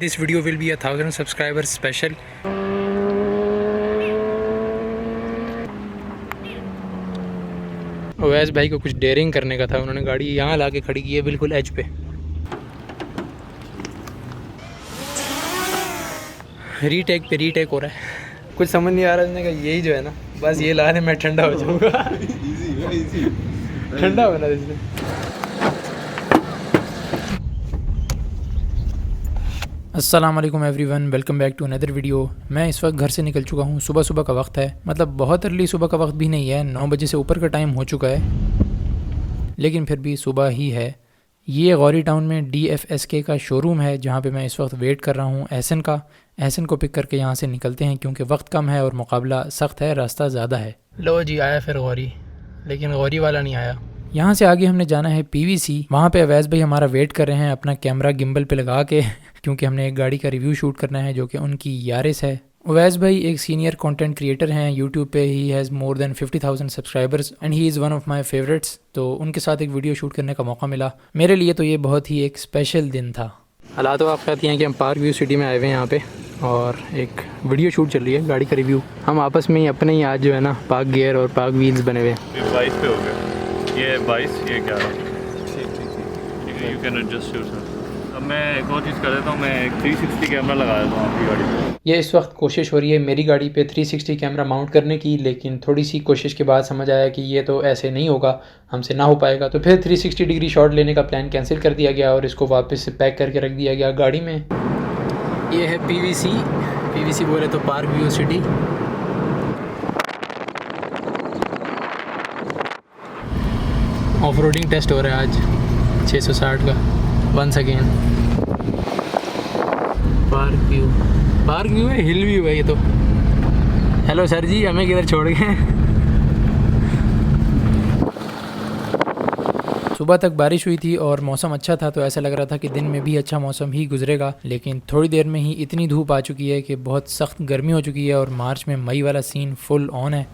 This video will be a 1000 subscribers special. Awais भाई को कुछ डेयरिंग करने का था, उन्होंने गाड़ी यहाँ ला के खड़ी की है बिल्कुल एज पे। रीटेक हो रहा है, कुछ समझ नहीं आ रहा है। यही जो है ना, बस ये लाने मैं ठंडा हो जाऊँगा। ठंडा होना इसमें। अस्सलाम वालेकुम everyone, welcome back to another video. मैं इस वक्त घर से निकल चुका हूँ। सुबह का वक्त है, मतलब बहुत अर्ली सुबह का वक्त भी नहीं है, 9 बजे से ऊपर का टाइम हो चुका है, लेकिन फिर भी सुबह ही है। ये गौरी टाउन में DFSK का शोरूम है जहाँ पे मैं इस वक्त वेट कर रहा हूँ एहसन को पिक करके यहाँ से निकलते हैं, क्योंकि वक्त कम है और मुकाबला सख्त है, रास्ता ज़्यादा है। लो जी, आया फिर गौरी, लेकिन गौरी वाला नहीं आया। यहाँ से आगे हमने जाना है PVC। वहाँ पे अवैस भाई हमारा वेट कर रहे हैं अपना कैमरा गिम्बल पे लगा के, क्योंकि हमने एक गाड़ी का रिव्यू शूट करना है जो कि उनकी यारिस है। अवैस भाई एक सीनियर कंटेंट क्रिएटर हैं यूट्यूब पे। He has more than 50,000 subscribers and he is one of my favourites. तो उनके साथ एक वीडियो शूट करने का मौका मिला मेरे लिए, तो ये बहुत ही एक स्पेशल दिन था। हालात आप कहती हैं कि हम पार्क व्यू सिटी में आए हुए हैं यहाँ पे, और एक वीडियो शूट चल रही है गाड़ी का रिव्यू। हम आपस में ही अपने ही आज जो है ना पार्क गियर और पार्क व्हील्स बने हुए हैं। ये 22 पे हो गया, ये 22, ये 11। ठीक है, यू कैन एडजस्ट योरसेल्फ। अब मैं एक और चीज़ कर देता हूँ, मैं एक 360 कैमरा लगा देता हूँ आपकी गाड़ी में। ये इस वक्त कोशिश हो रही है मेरी गाड़ी पे 360 कैमरा माउंट करने की, लेकिन थोड़ी सी कोशिश के बाद समझ आया कि ये तो ऐसे नहीं होगा, हमसे ना हो पाएगा। तो फिर 360 डिग्री शॉट लेने का प्लान कैंसिल कर दिया गया और इसको वापस से पैक करके रख दिया गया गाड़ी में। ये है PVC बोले तो Park View City. Off roading test हो रहा है आज 660 का। वंस अगेन पार्क व्यू है, हिल व्यू है ये तो। हेलो सर जी, हमें किधर छोड़ गए? सुबह तक बारिश हुई थी और मौसम अच्छा था, तो ऐसा लग रहा था कि दिन में भी अच्छा मौसम ही गुजरेगा, लेकिन थोड़ी देर में ही इतनी धूप आ चुकी है कि बहुत सख्त गर्मी हो चुकी है और मार्च में मई वाला सीन फुल ऑन है।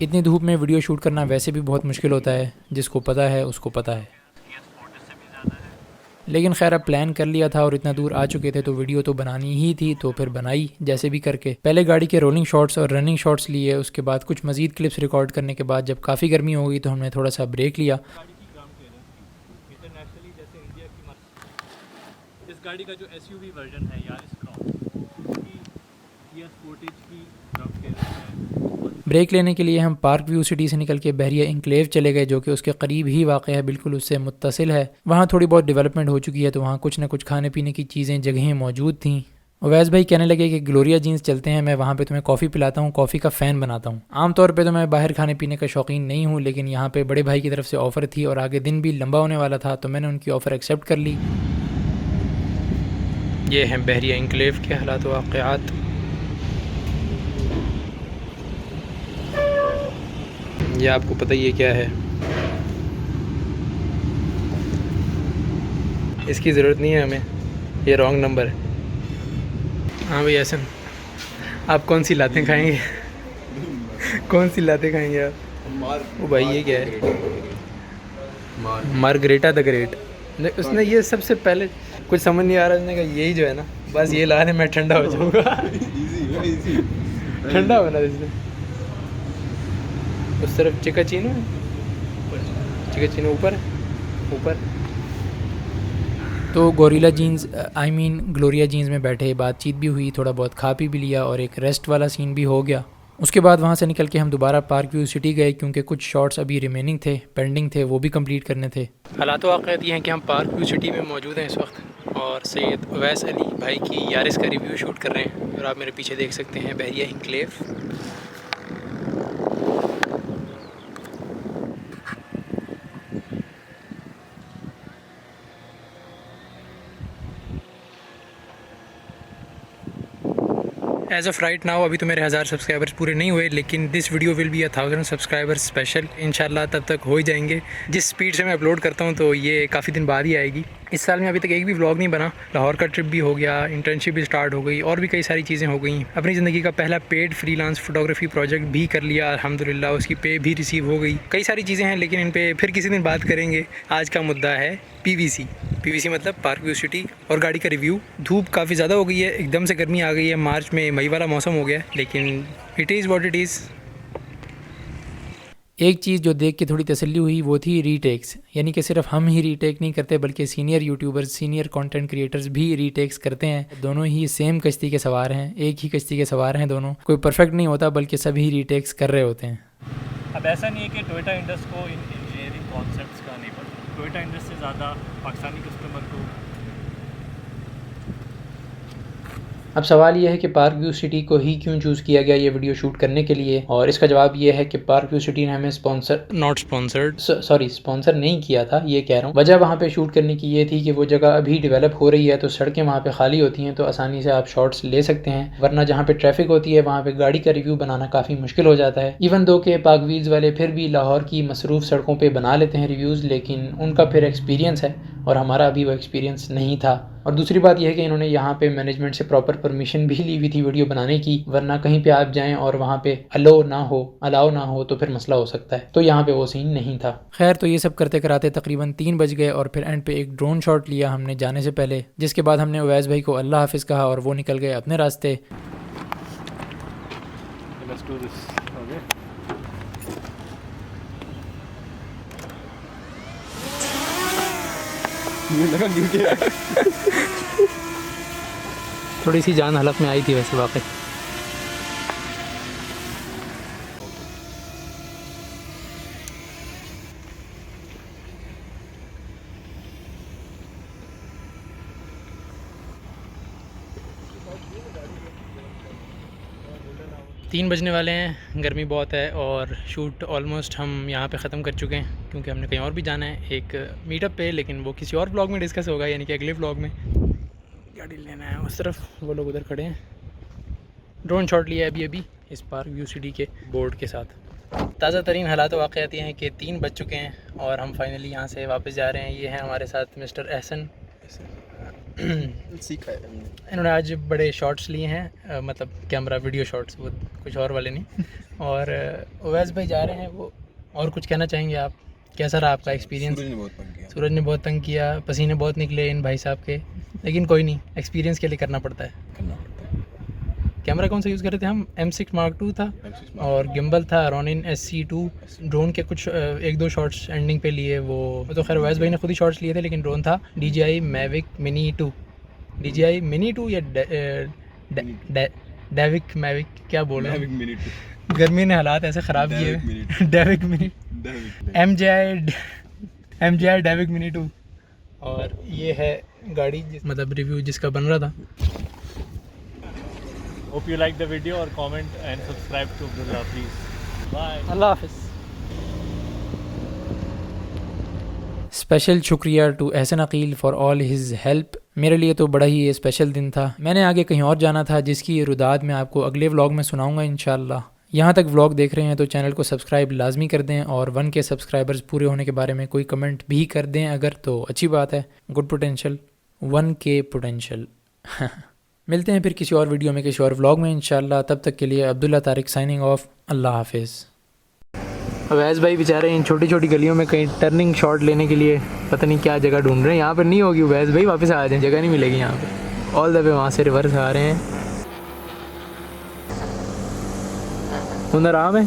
इतनी धूप में वीडियो शूट करना वैसे भी बहुत मुश्किल होता है, जिसको पता है उसको पता है। लेकिन खैर अब प्लान कर लिया था और इतना दूर आ चुके थे तो वीडियो तो बनानी ही थी, तो फिर बनाई जैसे भी करके। पहले गाड़ी के रोलिंग शॉट्स और रनिंग शॉट्स लिए, उसके बाद कुछ मज़ीद क्लिप्स रिकॉर्ड करने के बाद जब काफ़ी गर्मी हो गई तो हमने थोड़ा सा ब्रेक लिया। इस गाड़ी का जो SUV वर्जन है यारिस क्राउन, ये स्पोर्टेज की ग्राउंड क्लियरेंस है। ब्रेक लेने के लिए हम पार्क व्यू सिटी से निकल के बहरिया इंक्लेव चले गए, जो कि उसके करीब ही वाक़ है, बिल्कुल उससे मुत्तसिल है। वहाँ थोड़ी बहुत डेवलपमेंट हो चुकी है, तो वहाँ कुछ ना कुछ खाने पीने की चीज़ें जगहें मौजूद थीं। अवैस भाई कहने लगे कि ग्लोरिया जीन्स चलते हैं, मैं वहाँ पे तुम्हें कॉफ़ी पिलाता हूँ, कॉफ़ी का फ़ैन बनाता हूँ। आमतौर पे तो मैं बाहर खाने पीने का शौकीन नहीं हूँ, लेकिन यहाँ पे बड़े भाई की तरफ से ऑफ़र थी और आगे दिन भी लंबा होने वाला था, तो मैंने उनकी ऑफ़र एक्सेप्ट कर ली। ये हैं बहरिया इंक्लेव के हालात वाक़यात। ये आपको पता ही है क्या है, इसकी ज़रूरत नहीं है हमें, ये रॉन्ग नंबर है। हाँ भाई एहसन, आप कौन सी लातें खाएंगे? कौन सी लातें खाएंगे आप? ओ भाई ये क्या है? Margarita the great. उसने ये सबसे पहले कुछ समझ नहीं आ रहा, उसने कहा यही जो है ना, बस ये लाने मैं ठंडा हो जाऊँगा। ठंडा होना इसने। उस तरफ चिकाचीनो है, चिकाचीनो ऊपर। तो गोरिल्ला जीन्स ग्लोरिया जीन्स में बैठे, बातचीत भी हुई, थोड़ा बहुत खा पी भी लिया और एक रेस्ट वाला सीन भी हो गया। उसके बाद वहाँ से निकल के हम दोबारा पार्क व्यू सिटी गए, क्योंकि कुछ शॉट्स अभी रिमेनिंग थे, पेंडिंग थे, वो भी कंप्लीट करने थे। हालात वाक़यात ये हैं कि हम पार्क व्यू सिटी में मौजूद हैं इस वक्त, और सैयद अवैस अली भाई की यारिस का रिव्यू शूट कर रहे हैं, और आप मेरे पीछे देख सकते हैं Bahria enclave. As of right now अभी तो मेरे 1000 सब्सक्राइबर्स पूरे नहीं हुए, लेकिन this video will be 1000 subscribers special. इंशाल्लाह तब तक हो ही जाएंगे। जिस स्पीड से मैं अपलोड करता हूँ तो ये काफ़ी दिन बाद ही आएगी। इस साल में अभी तक एक भी व्लॉग नहीं बना। लाहौर का ट्रिप भी हो गया, इंटर्नशिप भी स्टार्ट हो गई, और भी कई सारी चीज़ें हो गई। अपनी ज़िंदगी का पहला पेड फ्रीलांस फोटोग्राफी प्रोजेक्ट भी कर लिया अल्हम्दुलिल्लाह, उसकी पे भी रिसीव हो गई। कई सारी चीज़ें हैं, लेकिन इन पर फिर किसी दिन बात करेंगे। आज का मुद्दा है PVC। पीवीसी मतलब पार्क व्यू सिटी, और गाड़ी का रिव्यू। धूप काफ़ी ज़्यादा हो गई है, एकदम से गर्मी आ गई है, मार्च में मई वाला मौसम हो गया है, लेकिन it is what it is. एक चीज़ जो देख के थोड़ी तसल्ली हुई वो थी रीटेक्स, यानी कि सिर्फ हम ही रीटेक नहीं करते बल्कि senior YouTubers, senior content creators भी रीटेक्स करते हैं। दोनों ही सेम कश्ती के सवार हैं, एक ही कश्ती के सवार हैं दोनों। कोई परफेक्ट नहीं होता बल्कि सभी रीटेक्स कर रहे होते हैं। अब ऐसा नहीं है कि टोयोटा इंडस को इन इंजीनियरिंग कॉन्सेप्ट्स का नहीं पता। टोयोटा इंडस से ज़्यादा पाकिस्तानी कस्टमर को। अब सवाल ये है कि पार्क व्यू सिटी को ही क्यों चूज़ किया गया ये वीडियो शूट करने के लिए, और इसका जवाब ये है कि पार्क व्यू सिटी ने हमें स्पॉन्सर नहीं किया था, ये कह रहा हूँ। वजह वहाँ पे शूट करने की ये थी कि वो जगह अभी डेवलप हो रही है, तो सड़कें वहाँ पे खाली होती हैं, तो आसानी से आप शॉट्स ले सकते हैं, वरना जहाँ पे ट्रैफिक होती है वहाँ पे गाड़ी का रिव्यू बनाना काफ़ी मुश्किल हो जाता है। इवन दो के पार्क व्हील्स वाले फिर भी लाहौर की मसरूफ़ सड़कों पर बना लेते हैं रिव्यूज़, लेकिन उनका फिर एक्सपीरियंस है और हमारा अभी वो एक्सपीरियंस नहीं था। और दूसरी बात यह है कि इन्होंने यहाँ पे मैनेजमेंट से प्रॉपर परमिशन भी ली हुई थी वीडियो बनाने की, वरना कहीं पे आप जाएं और वहाँ पे अलाउ ना हो तो फिर मसला हो सकता है, तो यहाँ पे वो सीन नहीं था। खैर, तो ये सब करते कराते तकरीबन 3 बज गए और फिर एंड पे एक ड्रोन शॉट लिया हमने जाने से पहले, जिसके बाद हमने उवैस भाई को अल्लाह हाफिज़ कहा और वो निकल गए अपने रास्ते। थोड़ी सी जान हलक में आई थी वैसे वाकई। तीन बजने वाले हैं, गर्मी बहुत है और शूट ऑलमोस्ट हम यहाँ पे ख़त्म कर चुके हैं, क्योंकि हमने कहीं और भी जाना है एक मीटअप पे, लेकिन वो किसी और व्लॉग में डिस्कस होगा, यानी कि अगले व्लॉग में। गाड़ी लेना है उस तरफ, वो लोग उधर खड़े हैं। ड्रोन शॉट लिया है अभी इस पार्क व्यू सिटी के बोर्ड के साथ। ताज़ा तरीन हालात वाक़यात हैं कि 3 बज चुके हैं और हम फाइनली यहाँ से वापस जा रहे हैं। ये हैं हमारे साथ मिस्टर एहसन। सीखा है इन्होंने, आज बड़े शॉट्स लिए हैं, मतलब कैमरा वीडियो शॉट्स, वो कुछ और वाले नहीं। और उवैस भाई जा रहे हैं वो। और कुछ कहना चाहेंगे आप? कैसा रहा आपका एक्सपीरियंस? सूरज ने बहुत तंग किया, पसीने बहुत निकले इन भाई साहब के, लेकिन कोई नहीं, एक्सपीरियंस के लिए करना पड़ता है। कैमरा कौन सा यूज़ कर रहे थे हम? M6 Mark II था और गिम्बल था Ronin SC2। ड्रोन के कुछ 1-2 शॉट्स एंडिंग पे लिए, वो तो खैर वैस भाई ने खुद ही शॉट्स लिए थे, लेकिन ड्रोन था DJI Mavic Mini 2। DJI Mini 2 या Mavic Mavic क्या बोल रहे हैं, गर्मी ने हालात ऐसे ख़राब किए। Mavic Mini MJI Mavic Mini 2। और ये है गाड़ी, मतलब रिव्यू जिसका बन रहा था। Hope you like the video or comment and subscribe to Abdullah, please. Bye. अल्लाह हाफ़िज़। स्पेशल शुक्रिया to Ehsan Aqeel for all his help. मेरे लिए तो बड़ा ही ये स्पेशल दिन था। मैंने आगे कहीं और जाना था, जिसकी ये रुदाद मैं आपको अगले व्लॉग में सुनाऊंगा इंशाल्लाह। यहाँ तक व्लॉग देख रहे हैं तो चैनल को सब्सक्राइब लाजमी कर दें, और 1K सब्सक्राइबर्स पूरे होने के बारे में कोई कमेंट भी कर दें अगर, तो अच्छी बात है। Good potential, 1K potential. मिलते हैं फिर किसी और वीडियो में, किसी और व्लॉग में इंशाल्लाह। तब तक के लिए अब्दुल्ला तारिक साइनिंग ऑफ। अल्लाह हाफिज़। अवैस भाई बेचारे इन छोटी छोटी गलियों में कहीं टर्निंग शॉट लेने के लिए पता नहीं क्या जगह ढूंढ रहे हैं। यहाँ पर नहीं होगी अवैस भाई, वापस आ जाएं, जगह नहीं मिलेगी यहाँ पे। ऑल द वे वहाँ से रिवर्स आ रहे हैं। हुनर आम है।